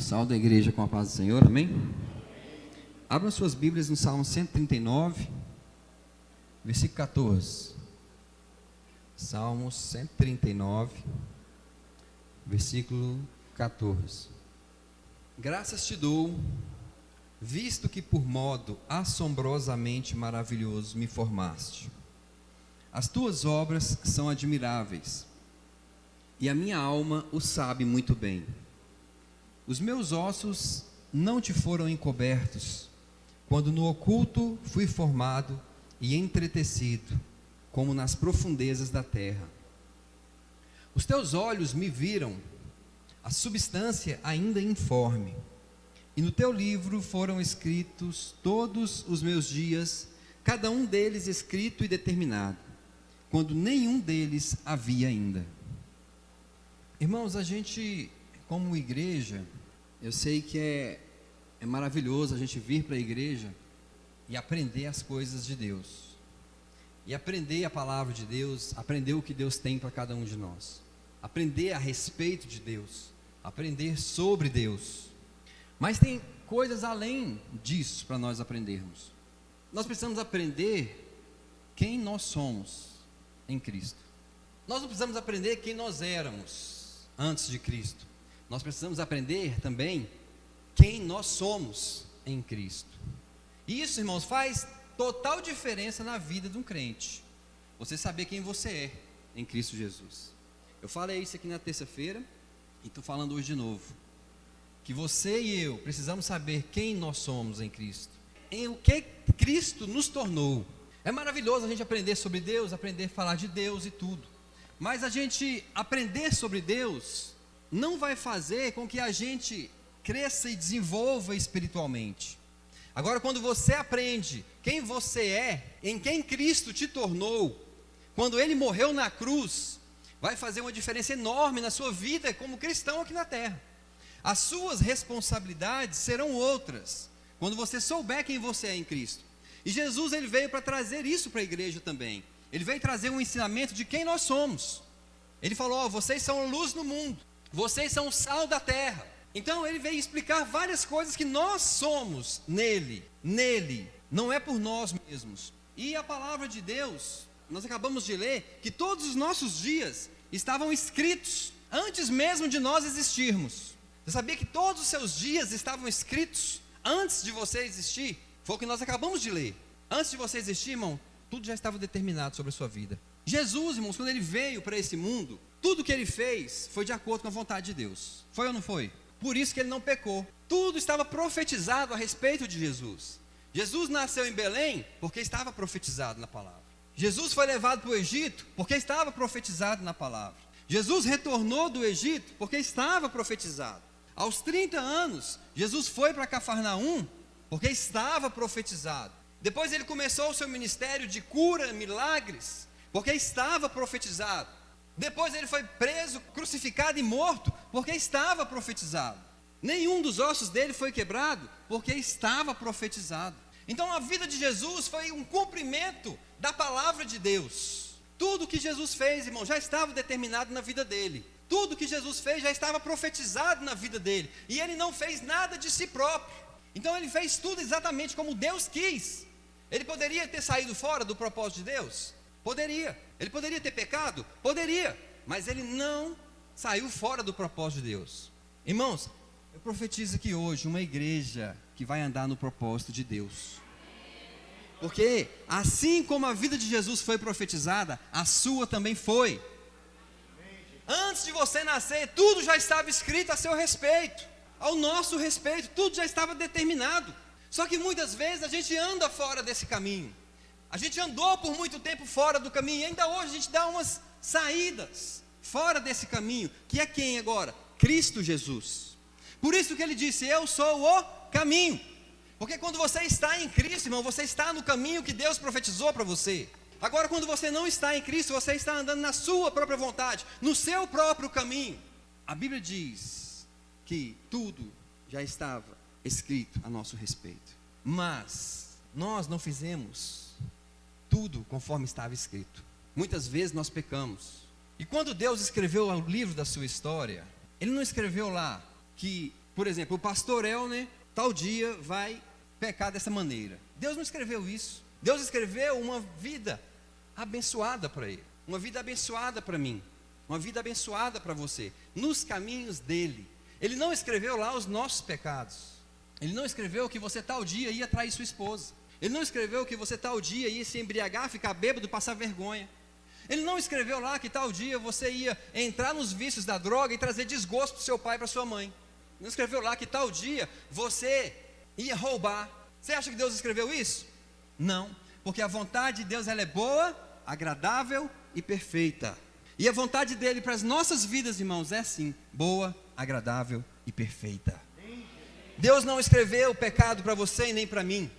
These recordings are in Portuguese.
Saúde a igreja com a paz do Senhor, amém? Abram suas Bíblias no Salmo 139, versículo 14. Salmo 139, versículo 14. Graças te dou, visto que por modo assombrosamente maravilhoso me formaste. As tuas obras são admiráveis, e a minha alma o sabe muito bem. Os meus ossos não te foram encobertos, quando no oculto fui formado e entretecido, como nas profundezas da terra. Os teus olhos me viram, a substância ainda informe, e no teu livro foram escritos todos os meus dias, cada um deles escrito e determinado, quando nenhum deles havia ainda. Irmãos, a gente, como igreja, eu sei que é maravilhoso a gente vir para a igreja e aprender as coisas de Deus, e aprender a palavra de Deus, aprender o que Deus tem para cada um de nós, aprender a respeito de Deus, aprender sobre Deus. Mas tem coisas além disso para nós aprendermos. Nós precisamos aprender quem nós somos em Cristo. Nós não precisamos aprender quem nós éramos antes de Cristo. Nós precisamos aprender também quem nós somos em Cristo. E isso, irmãos, faz total diferença na vida de um crente. Você saber quem você é em Cristo Jesus. Eu falei isso aqui na terça-feira e estou falando hoje de novo. Que você e eu precisamos saber quem nós somos em Cristo, em o que Cristo nos tornou. É maravilhoso a gente aprender sobre Deus, aprender a falar de Deus e tudo. Mas a gente aprender sobre Deus não vai fazer com que a gente cresça e desenvolva espiritualmente. Agora, quando você aprende quem você é, em quem Cristo te tornou, quando Ele morreu na cruz, vai fazer uma diferença enorme na sua vida como cristão aqui na terra. As suas responsabilidades serão outras, quando você souber quem você é em Cristo. E Jesus, Ele veio para trazer isso para a igreja também. Ele veio trazer um ensinamento de quem nós somos. Ele falou, vocês são a luz no mundo, vocês são o sal da terra. Então Ele veio explicar várias coisas que nós somos nele, não é por nós mesmos. E a palavra de Deus, nós acabamos de ler, que todos os nossos dias estavam escritos, antes mesmo de nós existirmos. Você sabia que todos os seus dias estavam escritos antes de você existir? Foi o que nós acabamos de ler. Antes de você existir, irmão, tudo já estava determinado sobre a sua vida. Jesus, irmãos, quando Ele veio para esse mundo, tudo que Ele fez foi de acordo com a vontade de Deus. Foi ou não foi? Por isso que Ele não pecou. Tudo estava profetizado a respeito de Jesus. Jesus nasceu em Belém porque estava profetizado na palavra. Jesus foi levado para o Egito porque estava profetizado na palavra. Jesus retornou do Egito porque estava profetizado. Aos 30 anos, Jesus foi para Cafarnaum porque estava profetizado. Depois Ele começou o seu ministério de cura, milagres, porque estava profetizado. Depois Ele foi preso, crucificado e morto, porque estava profetizado. Nenhum dos ossos dele foi quebrado, porque estava profetizado. Então a vida de Jesus foi um cumprimento da palavra de Deus. Tudo que Jesus fez, irmão, já estava determinado na vida dele. Tudo que Jesus fez já estava profetizado na vida dele. E Ele não fez nada de si próprio. Então Ele fez tudo exatamente como Deus quis. Ele poderia ter saído fora do propósito de Deus? Poderia. Ele poderia ter pecado? Poderia. Mas Ele não saiu fora do propósito de Deus. Irmãos, eu profetizo aqui hoje uma igreja que vai andar no propósito de Deus. Porque assim como a vida de Jesus foi profetizada, a sua também foi. Antes de você nascer, tudo já estava escrito a seu respeito, ao nosso respeito, tudo já estava determinado. Só que muitas vezes a gente anda fora desse caminho. A gente andou por muito tempo fora do caminho, e ainda hoje a gente dá umas saídas fora desse caminho, que é quem agora? Cristo Jesus. Por isso que Ele disse, eu sou o caminho. Porque quando você está em Cristo, irmão, você está no caminho que Deus profetizou para você. Agora, quando você não está em Cristo, você está andando na sua própria vontade, no seu próprio caminho. A Bíblia diz que tudo já estava escrito a nosso respeito. Mas nós não fizemos tudo conforme estava escrito. Muitas vezes nós pecamos. E quando Deus escreveu o livro da sua história, Ele não escreveu lá que Por exemplo, o pastor Elner, tal dia, vai pecar dessa maneira. Deus não escreveu isso. Deus escreveu uma vida abençoada para ele, uma vida abençoada para mim, uma vida abençoada para você, nos caminhos dele. Ele não escreveu lá os nossos pecados. Ele não escreveu que você tal dia ia trair sua esposa. Ele não escreveu que você tal dia ia se embriagar, ficar bêbado, passar vergonha. Ele não escreveu lá que tal dia você ia entrar nos vícios da droga e trazer desgosto para o seu pai e para sua mãe. Ele não escreveu lá que tal dia você ia roubar. Você acha que Deus escreveu isso? Não, porque a vontade de Deus ela é boa, agradável e perfeita. E a vontade dele para as nossas vidas, irmãos, é assim, boa, agradável e perfeita. Deus não escreveu o pecado para você e nem para mim.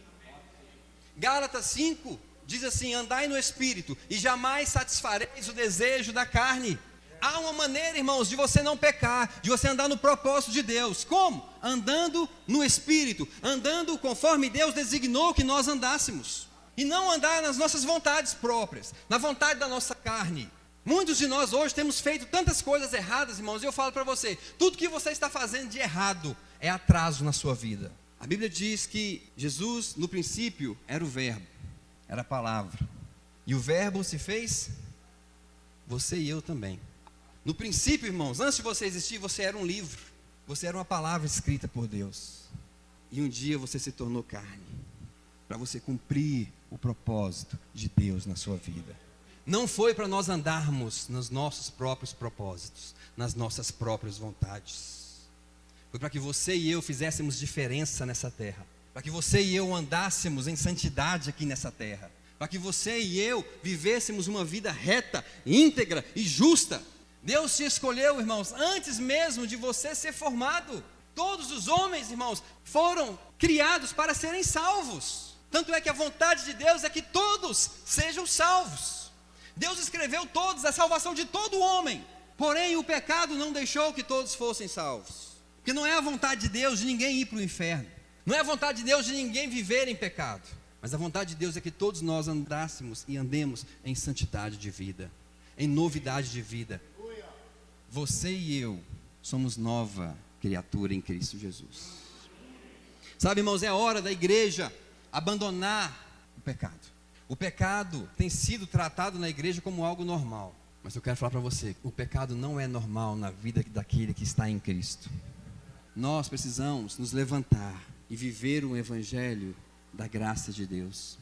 Gálatas 5 diz assim: andai no Espírito e jamais satisfareis o desejo da carne. Há uma maneira, irmãos, de você não pecar, de você andar no propósito de Deus. Como? Andando no Espírito, andando conforme Deus designou que nós andássemos. E não andar nas nossas vontades próprias, na vontade da nossa carne. Muitos de nós hoje temos feito tantas coisas erradas, irmãos, e eu falo para você, tudo que você está fazendo de errado é atraso na sua vida. A Bíblia diz que Jesus, no princípio, era o verbo, era a palavra. E o verbo se fez você e eu também. No princípio, irmãos, antes de você existir, você era um livro, você era uma palavra escrita por Deus. E um dia você se tornou carne, para você cumprir o propósito de Deus na sua vida. Não foi para nós andarmos nos nossos próprios propósitos, nas nossas próprias vontades. Foi para que você e eu fizéssemos diferença nessa terra. Para que você e eu andássemos em santidade aqui nessa terra. Para que você e eu vivêssemos uma vida reta, íntegra e justa. Deus te escolheu, irmãos, antes mesmo de você ser formado. Todos os homens, irmãos, foram criados para serem salvos. Tanto é que a vontade de Deus é que todos sejam salvos. Deus escreveu todos a salvação de todo homem. Porém, o pecado não deixou que todos fossem salvos. Porque não é a vontade de Deus de ninguém ir para o inferno. Não é a vontade de Deus de ninguém viver em pecado. Mas a vontade de Deus é que todos nós andássemos e andemos em santidade de vida, em novidade de vida. Você e eu somos nova criatura em Cristo Jesus. Sabe, irmãos, é hora da igreja abandonar o pecado. O pecado tem sido tratado na igreja como algo normal. Mas eu quero falar para você, o pecado não é normal na vida daquele que está em Cristo. Nós precisamos nos levantar e viver o evangelho da graça de Deus.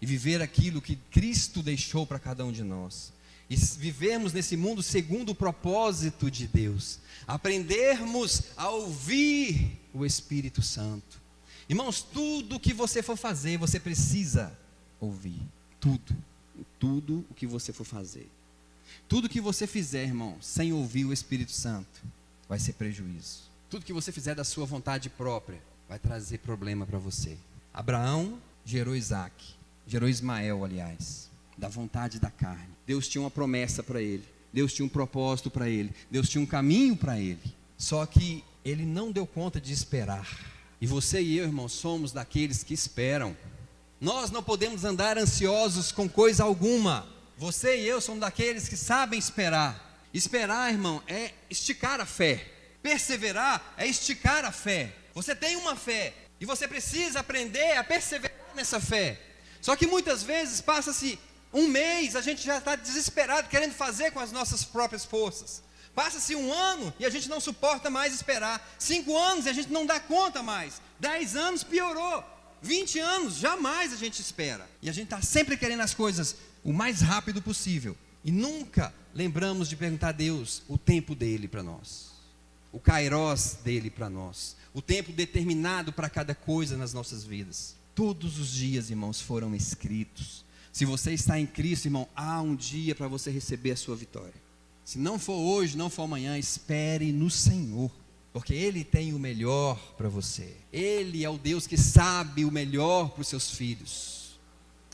E viver aquilo que Cristo deixou para cada um de nós. E vivermos nesse mundo segundo o propósito de Deus. Aprendermos a ouvir o Espírito Santo. Irmãos, tudo o que você for fazer, você precisa ouvir. Tudo o que você for fazer. Tudo que você fizer, irmão, sem ouvir o Espírito Santo, vai ser prejuízo. Tudo que você fizer da sua vontade própria, vai trazer problema para você. Abraão gerou Isaac, gerou Ismael, aliás, da vontade da carne. Deus tinha uma promessa para ele, Deus tinha um propósito para ele, Deus tinha um caminho para ele. Só que ele não deu conta de esperar. E você e eu, irmão, somos daqueles que esperam. Nós não podemos andar ansiosos com coisa alguma. Você e eu somos daqueles que sabem esperar. Esperar, irmão, é esticar a fé. Perseverar é esticar a fé. Você tem uma fé e você precisa aprender a perseverar nessa fé. Só que muitas vezes passa-se um mês, a gente já está desesperado querendo fazer com as nossas próprias forças. Passa-se um ano e a gente não suporta mais esperar. 5 anos e a gente não dá conta mais. 10 anos piorou. 20 anos, jamais a gente espera. E a gente está sempre querendo as coisas o mais rápido possível. E nunca lembramos de perguntar a Deus o tempo dele para nós. O kairós dele para nós. O tempo determinado para cada coisa nas nossas vidas. Todos os dias, irmãos, foram escritos. Se você está em Cristo, irmão, há um dia para você receber a sua vitória. Se não for hoje, não for amanhã, espere no Senhor. Porque Ele tem o melhor para você. Ele é o Deus que sabe o melhor para os seus filhos.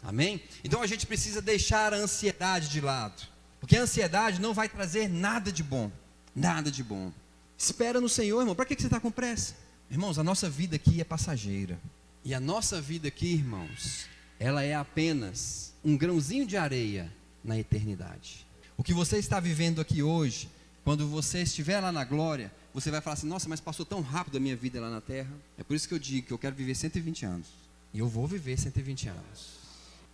Amém? Então a gente precisa deixar a ansiedade de lado. Porque a ansiedade não vai trazer nada de bom. Nada de bom. Espera no Senhor, irmão. Para que você está com pressa? Irmãos, a nossa vida aqui é passageira. E a nossa vida aqui, irmãos, ela é apenas um grãozinho de areia na eternidade. O que você está vivendo aqui hoje, quando você estiver lá na glória, você vai falar assim, nossa, mas passou tão rápido a minha vida lá na terra. É por isso que eu digo que eu quero viver 120 anos. E eu vou viver 120 anos.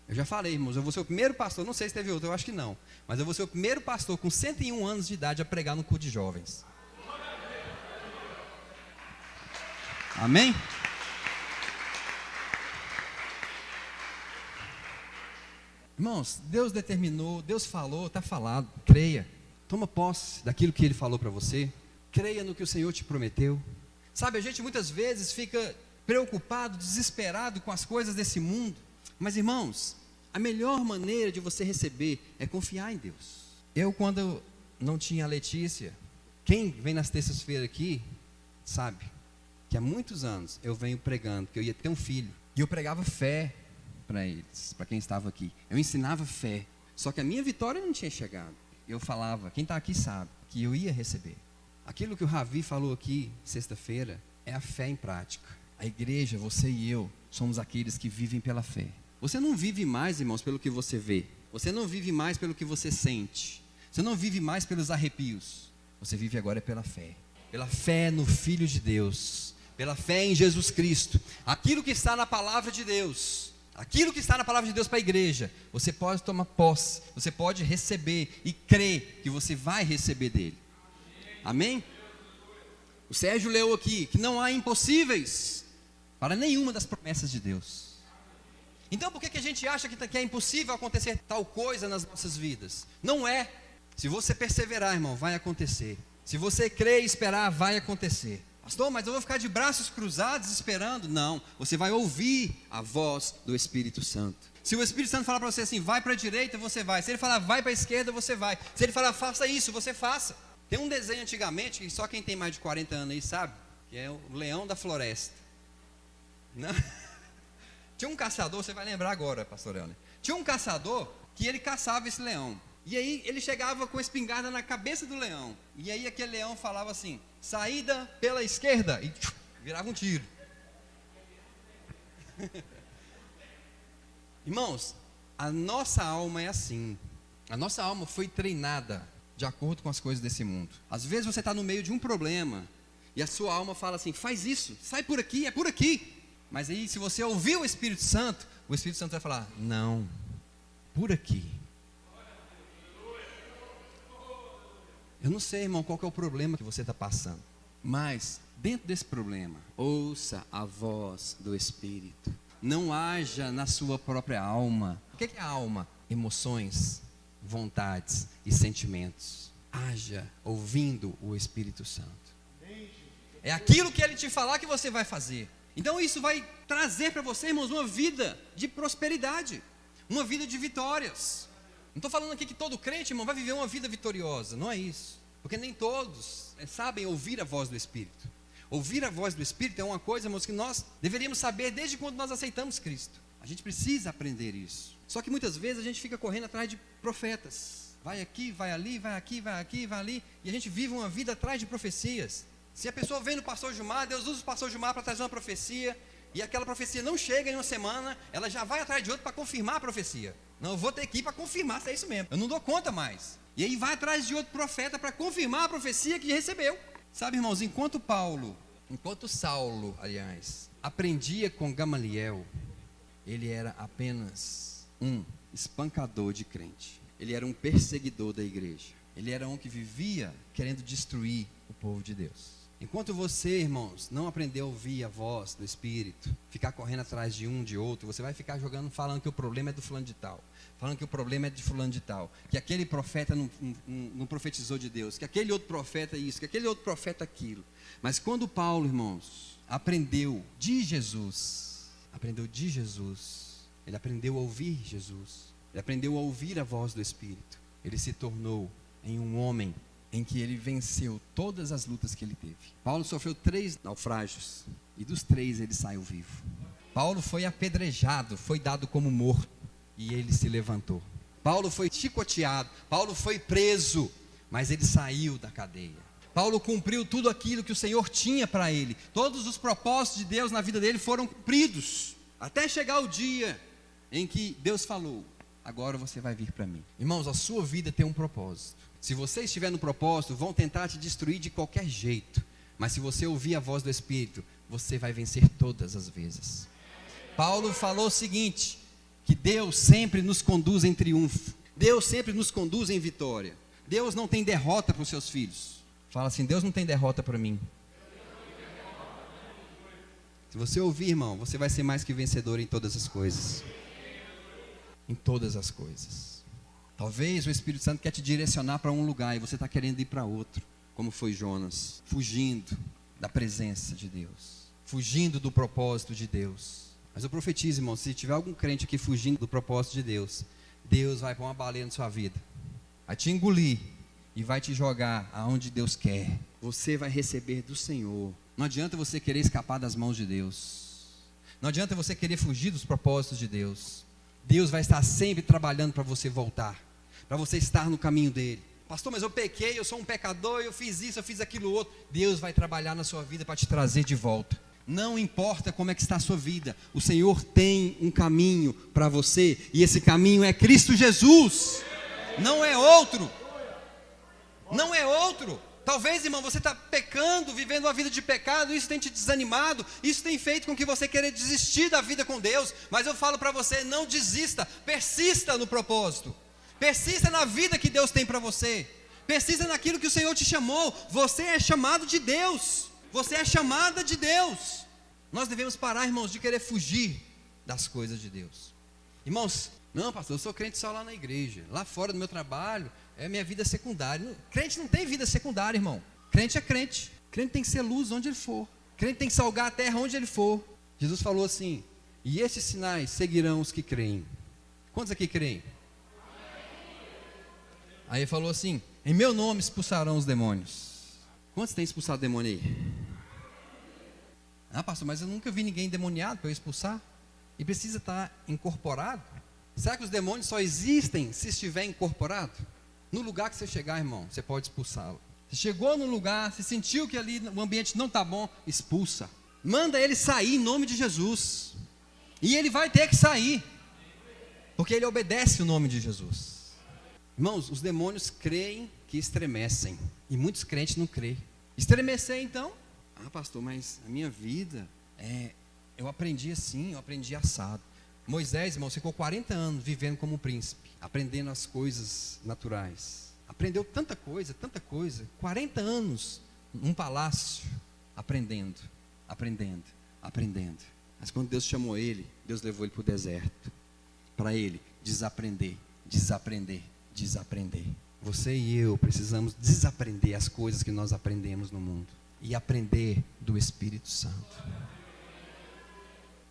Eu já falei, irmãos, eu vou ser o primeiro pastor, não sei se teve outro, eu acho que não. Mas eu vou ser o primeiro pastor com 101 anos de idade a pregar no culto de jovens. Amém? Irmãos, Deus determinou, Deus falou, está falado, creia. Toma posse daquilo que Ele falou para você. Creia no que o Senhor te prometeu. Sabe, a gente muitas vezes fica preocupado, desesperado com as coisas desse mundo. Mas irmãos, a melhor maneira de você receber é confiar em Deus. Eu, quando não tinha a Letícia, quem vem nas terças-feiras aqui, sabe que há muitos anos eu venho pregando que eu ia ter um filho. E eu pregava fé para eles, para quem estava aqui. Eu ensinava fé. Só que a minha vitória não tinha chegado. Eu falava, quem está aqui sabe, que eu ia receber. Aquilo que o Ravi falou aqui, sexta-feira, é a fé em prática. A igreja, você e eu, somos aqueles que vivem pela fé. Você não vive mais, irmãos, pelo que você vê. Você não vive mais pelo que você sente. Você não vive mais pelos arrepios. Você vive agora pela fé. Pela fé no Filho de Deus. Pela fé em Jesus Cristo. Aquilo que está na palavra de Deus. Aquilo que está na palavra de Deus para a igreja. Você pode tomar posse. Você pode receber e crer que você vai receber dele. Amém? O Sérgio leu aqui que não há impossíveis para nenhuma das promessas de Deus. Então por que a gente acha que é impossível acontecer tal coisa nas nossas vidas? Não é. Se você perseverar, irmão, vai acontecer. Se você crer e esperar, vai acontecer. Pastor, mas eu vou ficar de braços cruzados esperando? Não, você vai ouvir a voz do Espírito Santo. Se o Espírito Santo falar para você assim, vai para a direita, você vai. Se ele falar, vai para a esquerda, você vai. Se ele falar, faça isso, você faça. Tem um desenho antigamente, que só quem tem mais de 40 anos aí sabe, que é o Leão da Floresta. Não? Tinha um caçador, você vai lembrar agora, pastor Helner. Tinha um caçador que ele caçava esse leão. E aí ele chegava com a espingarda na cabeça do leão. E aí aquele leão falava assim, saída pela esquerda. E virava um tiro. Irmãos, a nossa alma é assim. A nossa alma foi treinada de acordo com as coisas desse mundo. Às vezes você está no meio de um problema e a sua alma fala assim, faz isso, sai por aqui, é por aqui. Mas aí se você ouvir o Espírito Santo vai falar, não, por aqui. Eu não sei, irmão, qual que é o problema que você está passando. Mas, dentro desse problema, ouça a voz do Espírito. Não haja na sua própria alma. O que é a alma? Emoções, vontades e sentimentos. Haja ouvindo o Espírito Santo. É aquilo que ele te falar que você vai fazer. Então isso vai trazer para você, irmãos, uma vida de prosperidade. Uma vida de vitórias. Não estou falando aqui que todo crente, irmão, vai viver uma vida vitoriosa. Não é isso. Porque nem todos sabem ouvir a voz do Espírito. Ouvir a voz do Espírito é uma coisa, irmãos, que nós deveríamos saber desde quando nós aceitamos Cristo. A gente precisa aprender isso. Só que muitas vezes a gente fica correndo atrás de profetas. Vai aqui, vai ali, vai aqui, vai aqui, vai ali. E a gente vive uma vida atrás de profecias. Se a pessoa vem no pastor Gilmar, Deus usa o pastor Gilmar para trazer uma profecia. E aquela profecia não chega em uma semana, ela já vai atrás de outra para confirmar a profecia. Não, eu vou ter que ir para confirmar se é isso mesmo. Eu não dou conta mais. E aí vai atrás de outro profeta para confirmar a profecia que recebeu. Sabe, irmãos, enquanto Saulo, aliás, aprendia com Gamaliel, ele era apenas um espancador de crente. Ele era um perseguidor da igreja. Ele era um que vivia querendo destruir o povo de Deus. Enquanto você, irmãos, não aprender a ouvir a voz do Espírito, ficar correndo atrás de um, de outro, você vai ficar jogando, falando que o problema é do fulano de tal, falando que o problema é de fulano de tal, que aquele profeta não profetizou de Deus, que aquele outro profeta isso, que aquele outro profeta aquilo. Mas quando Paulo, irmãos, aprendeu de Jesus, ele aprendeu a ouvir Jesus, ele aprendeu a ouvir a voz do Espírito, ele se tornou em um homem em que ele venceu todas as lutas que ele teve. Paulo sofreu 3 naufrágios, e dos 3 ele saiu vivo. Paulo foi apedrejado, foi dado como morto, e ele se levantou. Paulo foi chicoteado, Paulo foi preso, mas ele saiu da cadeia. Paulo cumpriu tudo aquilo que o Senhor tinha para ele. Todos os propósitos de Deus na vida dele foram cumpridos, até chegar o dia em que Deus falou, agora você vai vir para mim. Irmãos, a sua vida tem um propósito. Se você estiver no propósito, vão tentar te destruir de qualquer jeito. Mas se você ouvir a voz do Espírito, você vai vencer todas as vezes. Paulo falou o seguinte, que Deus sempre nos conduz em triunfo. Deus sempre nos conduz em vitória. Deus não tem derrota para os seus filhos. Fala assim, Deus não tem derrota para mim. Se você ouvir, irmão, você vai ser mais que vencedor em todas as coisas. Em todas as coisas. Talvez o Espírito Santo quer te direcionar para um lugar e você está querendo ir para outro, como foi Jonas, fugindo da presença de Deus, fugindo do propósito de Deus. Mas eu profetizo, irmão, se tiver algum crente aqui fugindo do propósito de Deus, Deus vai pôr uma baleia na sua vida, vai te engolir e vai te jogar aonde Deus quer. Você vai receber do Senhor. Não adianta você querer escapar das mãos de Deus. Não adianta você querer fugir dos propósitos de Deus. Deus vai estar sempre trabalhando para você voltar, para você estar no caminho dele. Pastor, mas eu pequei, eu sou um pecador, eu fiz isso, eu fiz aquilo outro. Deus vai trabalhar na sua vida para te trazer de volta. Não importa como é que está a sua vida, o Senhor tem um caminho para você, e esse caminho é Cristo Jesus, não é outro. Não é outro. Talvez, irmão, você está pecando, vivendo uma vida de pecado, isso tem te desanimado, isso tem feito com que você queira desistir da vida com Deus, mas eu falo para você, não desista, persista no propósito, persista na vida que Deus tem para você, persista naquilo que o Senhor te chamou. Você é chamado de Deus, você é chamada de Deus. Nós devemos parar, irmãos, de querer fugir das coisas de Deus. Irmãos, não, pastor, eu sou crente só lá na igreja, lá fora do meu trabalho é minha vida secundária. Crente não tem vida secundária, irmão. Crente é crente. Crente tem que ser luz onde ele for. Crente tem que salgar a terra onde ele for. Jesus falou assim, e esses sinais seguirão os que creem. Quantos aqui creem? Aí ele falou assim, em meu nome expulsarão os demônios. Quantos têm expulsado demônio aí? Ah, pastor, mas eu nunca vi ninguém endemoniado para eu expulsar. E precisa estar incorporado? Será que os demônios só existem se estiver incorporado? No lugar que você chegar, irmão, você pode expulsá-lo. Você chegou no lugar, você sentiu que ali o ambiente não está bom, expulsa. Manda ele sair em nome de Jesus. E ele vai ter que sair, porque ele obedece o nome de Jesus. Irmãos, os demônios creem que estremecem, e muitos crentes não creem. Estremecer então? Ah, pastor, mas a minha vida, eu aprendi assim, eu aprendi assado. Moisés, irmão, ficou 40 anos vivendo como um príncipe, aprendendo as coisas naturais. Aprendeu tanta coisa, 40 anos num palácio, aprendendo. Mas quando Deus chamou ele, Deus levou ele para o deserto, para ele desaprender. Você e eu precisamos desaprender as coisas que nós aprendemos no mundo e aprender do Espírito Santo.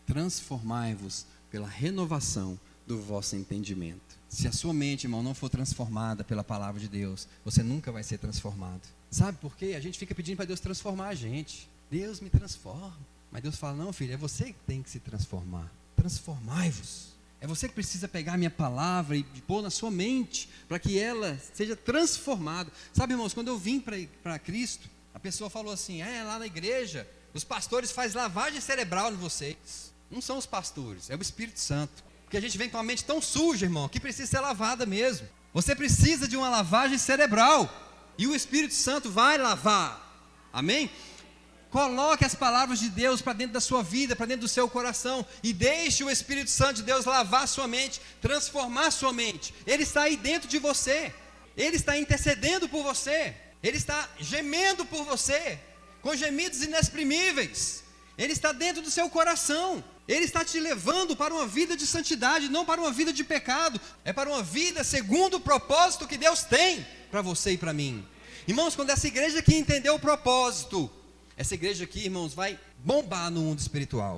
Transformai-vos pela renovação do vosso entendimento. Se a sua mente, irmão, não for transformada pela palavra de Deus, você nunca vai ser transformado. Sabe por quê? A gente fica pedindo para Deus transformar a gente. Deus me transforma. Mas Deus fala, não, filho, é você que tem que se transformar. Transformai-vos. É você que precisa pegar a minha palavra e pôr na sua mente, para que ela seja transformada. Sabe, irmãos, quando eu vim para Cristo, a pessoa falou assim, lá na igreja, os pastores fazem lavagem cerebral em vocês. Não são os pastores, é o Espírito Santo. Porque a gente vem com a mente tão suja, irmão, que precisa ser lavada mesmo. Você precisa de uma lavagem cerebral. E o Espírito Santo vai lavar. Amém? Coloque as palavras de Deus para dentro da sua vida, para dentro do seu coração. E deixe o Espírito Santo de Deus lavar sua mente, transformar sua mente. Ele está aí dentro de você. Ele está intercedendo por você. Ele está gemendo por você, com gemidos inexprimíveis. Ele está dentro do seu coração. Ele está te levando para uma vida de santidade, não para uma vida de pecado. É para uma vida segundo o propósito que Deus tem para você e para mim. Irmãos, quando essa igreja aqui entendeu o propósito, essa igreja aqui, irmãos, vai bombar no mundo espiritual.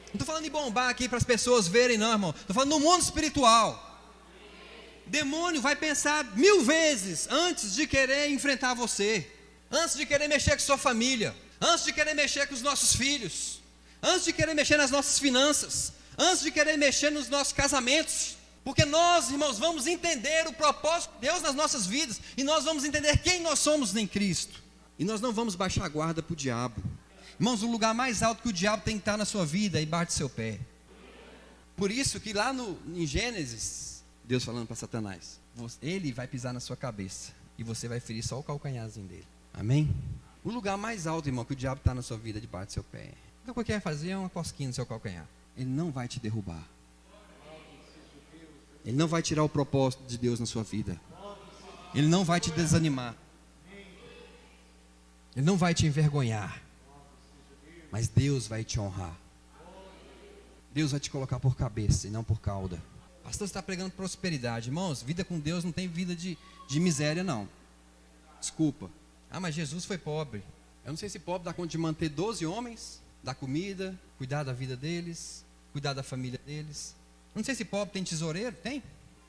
Não estou falando de bombar aqui para as pessoas verem, não, irmão. Estou falando no mundo espiritual. O demônio vai pensar 1000 vezes antes de querer enfrentar você, antes de querer mexer com sua família, antes de querer mexer com os nossos filhos, antes de querer mexer nas nossas finanças, antes de querer mexer nos nossos casamentos. Porque nós, irmãos, vamos entender o propósito de Deus nas nossas vidas, e nós vamos entender quem nós somos em Cristo. E nós não vamos baixar a guarda para o diabo. Irmãos, o lugar mais alto que o diabo tem que estar na sua vida é embaixo do seu pé. Por isso que lá em Gênesis, Deus falando para Satanás, ele vai pisar na sua cabeça, e você vai ferir só o calcanharzinho dele. Amém? O lugar mais alto, irmão, que o diabo está na sua vida é debaixo do seu pé. Então, o que ele vai fazer é uma cosquinha no seu calcanhar. Ele não vai te derrubar. Ele não vai tirar o propósito de Deus na sua vida. Ele não vai te desanimar. Ele não vai te envergonhar. Mas Deus vai te honrar. Deus vai te colocar por cabeça e não por cauda. O pastor está pregando prosperidade. Irmãos, vida com Deus não tem vida de miséria, não. Desculpa. Ah, mas Jesus foi pobre. Eu não sei se pobre dá conta de manter 12 homens, dar comida, cuidar da vida deles, cuidar da família deles. Não sei se pobre tem tesoureiro. Tem.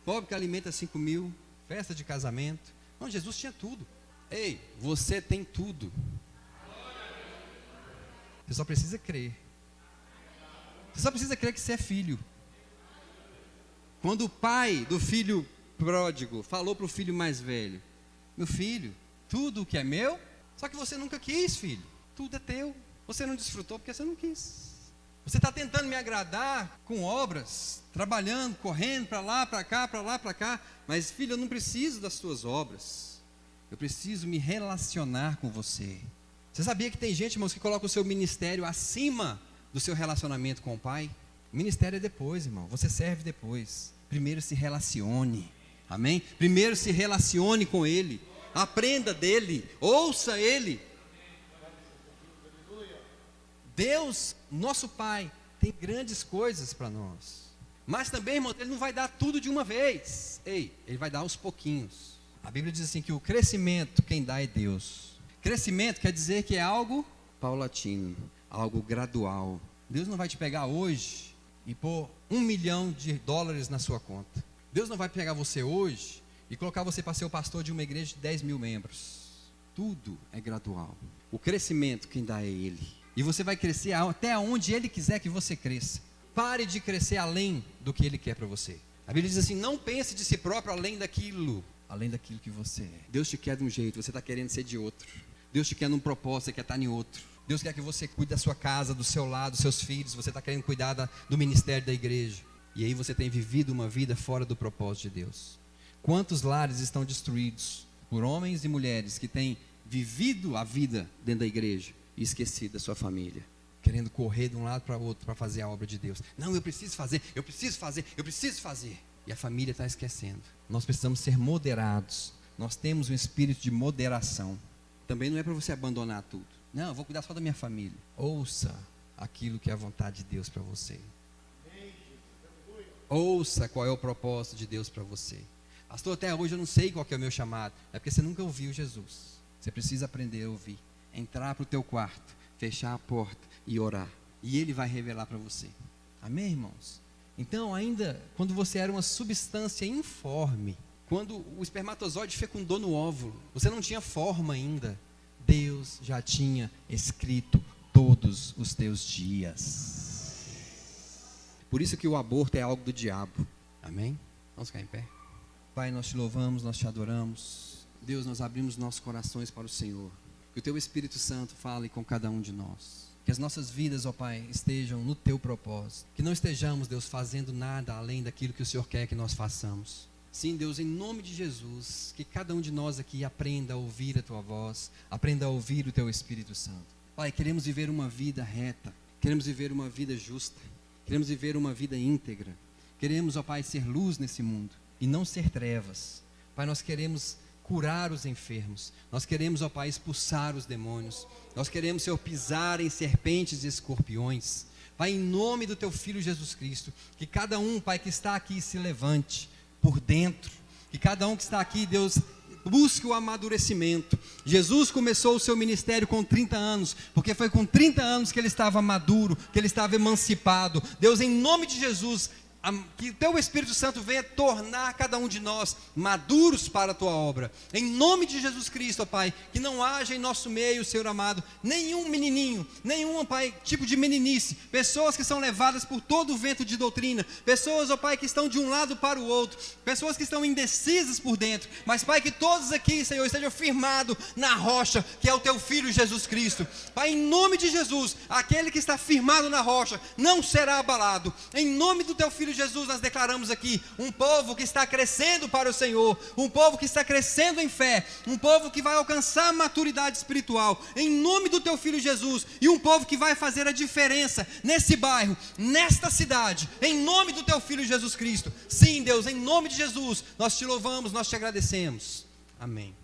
Pobre que alimenta 5 mil, festa de casamento. Não, Jesus tinha tudo. Ei, você tem tudo. Você só precisa crer. Você só precisa crer que você é filho. Quando o pai do filho pródigo falou para o filho mais velho: meu filho, tudo o que é meu, só que você nunca quis, filho. Tudo é teu. Você não desfrutou porque você não quis. Você está tentando me agradar com obras, trabalhando, correndo para lá, para cá, para lá, para cá. Mas, filho, eu não preciso das suas obras. Eu preciso me relacionar com você. Você sabia que tem gente, irmãos, que coloca o seu ministério acima do seu relacionamento com o pai? O ministério é depois, irmão. Você serve depois. Primeiro se relacione. Amém? Primeiro se relacione com ele. Aprenda dele. Ouça ele. Deus, nosso Pai, tem grandes coisas para nós. Mas também, irmão, Ele não vai dar tudo de uma vez. Ei, Ele vai dar aos pouquinhos. A Bíblia diz assim que o crescimento, quem dá é Deus. Crescimento quer dizer que é algo paulatino, algo gradual. Deus não vai te pegar hoje e pôr $1 milhão na sua conta. Deus não vai pegar você hoje e colocar você para ser o pastor de uma igreja de 10 mil membros. Tudo é gradual. O crescimento, quem dá é Ele. E você vai crescer até onde Ele quiser que você cresça. Pare de crescer além do que Ele quer para você. A Bíblia diz assim: não pense de si próprio além daquilo que você é. Deus te quer de um jeito, você está querendo ser de outro. Deus te quer num propósito, você quer estar em outro. Deus quer que você cuide da sua casa, do seu lar, dos seus filhos. Você está querendo cuidar do ministério da igreja. E aí você tem vivido uma vida fora do propósito de Deus. Quantos lares estão destruídos por homens e mulheres que têm vivido a vida dentro da igreja e esquecido da sua família, querendo correr de um lado para o outro para fazer a obra de Deus? Não, eu preciso fazer. E a família está esquecendo. Nós precisamos ser moderados. Nós temos um espírito de moderação. Também não é para você abandonar tudo. Não, eu vou cuidar só da minha família. Ouça aquilo que é a vontade de Deus para você. Ouça qual é o propósito de Deus para você. Pastor, até hoje eu não sei qual que é o meu chamado. É porque você nunca ouviu Jesus. Você precisa aprender a ouvir. Entrar para o teu quarto, fechar a porta e orar. E Ele vai revelar para você. Amém, irmãos? Então, ainda quando você era uma substância informe, quando o espermatozoide fecundou no óvulo, você não tinha forma ainda. Deus já tinha escrito todos os teus dias. Por isso que o aborto é algo do diabo. Amém? Vamos ficar em pé. Pai, nós te louvamos, nós te adoramos. Deus, nós abrimos nossos corações para o Senhor. Que o Teu Espírito Santo fale com cada um de nós. Que as nossas vidas, ó Pai, estejam no Teu propósito. Que não estejamos, Deus, fazendo nada além daquilo que o Senhor quer que nós façamos. Sim, Deus, em nome de Jesus, que cada um de nós aqui aprenda a ouvir a Tua voz, aprenda a ouvir o Teu Espírito Santo. Pai, queremos viver uma vida reta, queremos viver uma vida justa, queremos viver uma vida íntegra. Queremos, ó Pai, ser luz nesse mundo e não ser trevas. Pai, nós queremos curar os enfermos, nós queremos, ó Pai, expulsar os demônios, nós queremos, Senhor, pisar em serpentes e escorpiões. Pai, em nome do Teu Filho Jesus Cristo, que cada um, Pai, que está aqui se levante por dentro, que cada um que está aqui, Deus, busque o amadurecimento. Jesus começou o seu ministério com 30 anos, porque foi com 30 anos que ele estava maduro, que ele estava emancipado. Deus, em nome de Jesus, que o Teu Espírito Santo venha tornar cada um de nós maduros para a Tua obra. Em nome de Jesus Cristo, ó Pai, que não haja em nosso meio, Senhor amado, nenhum menininho, nenhum, Pai, tipo de meninice, pessoas que são levadas por todo o vento de doutrina, pessoas, ó Pai, que estão de um lado para o outro, pessoas que estão indecisas por dentro, mas, Pai, que todos aqui, Senhor, estejam firmados na rocha, que é o Teu Filho Jesus Cristo. Pai, em nome de Jesus, aquele que está firmado na rocha não será abalado. Em nome do Teu Filho filho Jesus, nós declaramos aqui um povo que está crescendo para o Senhor, um povo que está crescendo em fé, um povo que vai alcançar a maturidade espiritual, em nome do teu filho Jesus, e um povo que vai fazer a diferença nesse bairro, nesta cidade, em nome do teu filho Jesus Cristo. Sim, Deus, em nome de Jesus, nós te louvamos, nós te agradecemos. Amém.